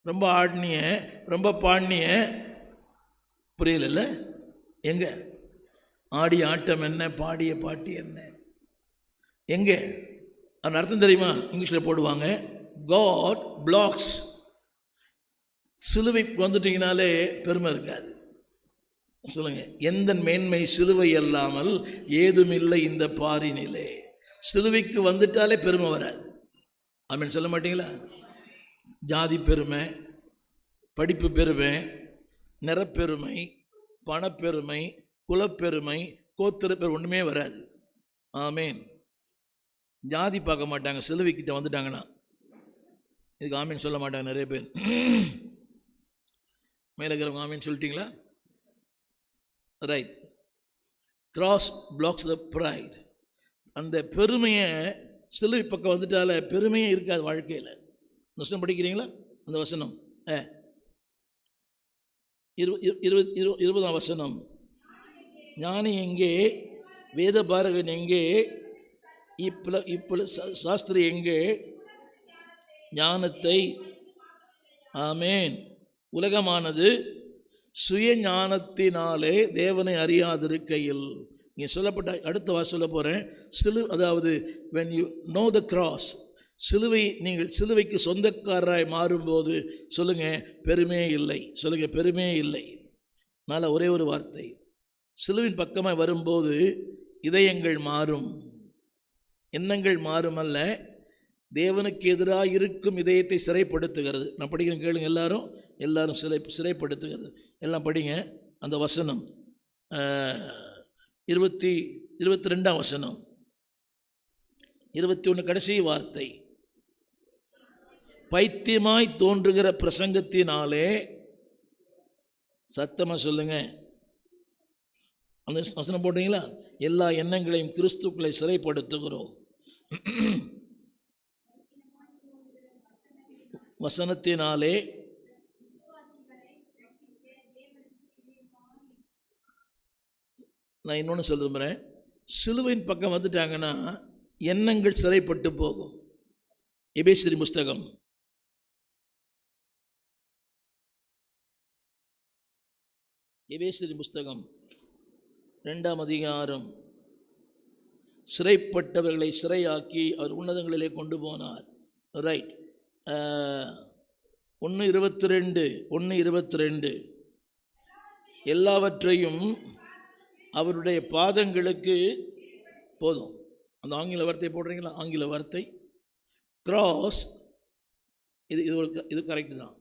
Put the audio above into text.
ரொம்ப ஆடினிய, ரொம்ப பாடினிய, புரியல. எங்க ஆடிய ஆட்டம் என்ன, பாடிய பாட்டு என்ன, எங்கே அந்த அர்த்தம் தெரியுமா? இங்கிலீஷில் போடுவாங்க, காட் பிளாக்ஸ். சிலுவை வந்துட்டீங்கனாலே பெருமை இருக்காது. சொல்லுங்க, எந்த மேன்மை சிலுவை அல்லாமல் ஏதும் இல்லை இந்த பாரினிலே. சிலுவைக்கு வந்துட்டாலே பெருமை வராது. ஆமென் சொல்ல மாட்டீங்களா? ஜாதி பெருமை, படிப்பு பெருமை, நிறப்பெருமை, பணப்பெருமை, குலப்பெருமை, கோத்திர பெருமை ஒன்றுமே வராது. ஆமேன். ஜாதி பார்க்க மாட்டாங்க சிலுவைக்கிட்ட வந்துட்டாங்கன்னா. இதுக்கு ஆமீன் சொல்ல மாட்டாங்க நிறைய பேர். மேலே இருக்கிறவங்க ஆமீன் சொல்லிட்டீங்களா? ரைட். கிராஸ் பிளாக்ஸ் த ப்ரைட். அந்த பெருமையை சிலுவை பக்கம் வந்துட்டால பெருமையே இருக்காது வாழ்க்கையில். வசனம் படிக்கிறீங்களா? அந்த வசனம் 20ஆம் வசனம். ஞானி எங்கே, வேத பாரகன் எங்கே, இப்பொழுது சாஸ்திரி எங்கே, ஞானத்தை. ஆமேன். உலகமானது சுய ஞானத்தினாலே தேவனை அறியாதிருக்கையில். இங்கே சொல்லப்பட்ட அடுத்த சொல்ல போகிறேன். அதாவது when you know the cross, சிலுவை, நீங்கள் சிலுவைக்கு சொந்தக்காரராய் மாறும்போது சொல்லுங்கள், பெருமையே இல்லை. சொல்லுங்கள், பெருமையே இல்லை. அதனால் ஒரே ஒரு வார்த்தை, சிலுவின் பக்கமாக வரும்போது இதயங்கள் மாறும், எண்ணங்கள் மாறும் அல்ல, தேவனுக்கு எதிராக இருக்கும் இதயத்தை சிறைப்படுத்துகிறது. நான் படிக்கிறேன், கேளுங்க. எல்லாரும் சிறைப்படுத்துகிறது. எல்லாம் படிங்க. அந்த வசனம் 22ஆம் வசனம், 21 கடைசி வார்த்தை. பைத்தியமாய் தோன்றுகிற பிரசங்கத்தினாலே, சத்தமாக சொல்லுங்க, அந்த வசனம் போட்டீங்களா? எல்லா எண்ணங்களையும் கிறிஸ்துக்களை சிறைப்படுத்துகிறோம். வசனத்தினாலே. நான் இன்னொன்று சொல்ல விரும்புகிறேன். சிலுவையின் பக்கம் வந்துட்டாங்கன்னா எண்ணங்கள் சிறைப்பட்டு போகும். எபேசியர் புஸ்தகம் 2ஆம் அதிகாரம். சிறைப்பட்டவர்களை சிறையாக்கி அவர் உன்னதங்களிலே கொண்டு போனார். ரைட். 1:22 எல்லாவற்றையும் அவருடைய பாதங்களுக்கு போதும். அந்த ஆங்கில வார்த்தை போடுறீங்களா? ஆங்கில வார்த்தை கிராஸ். இது கரெக்டு தான்.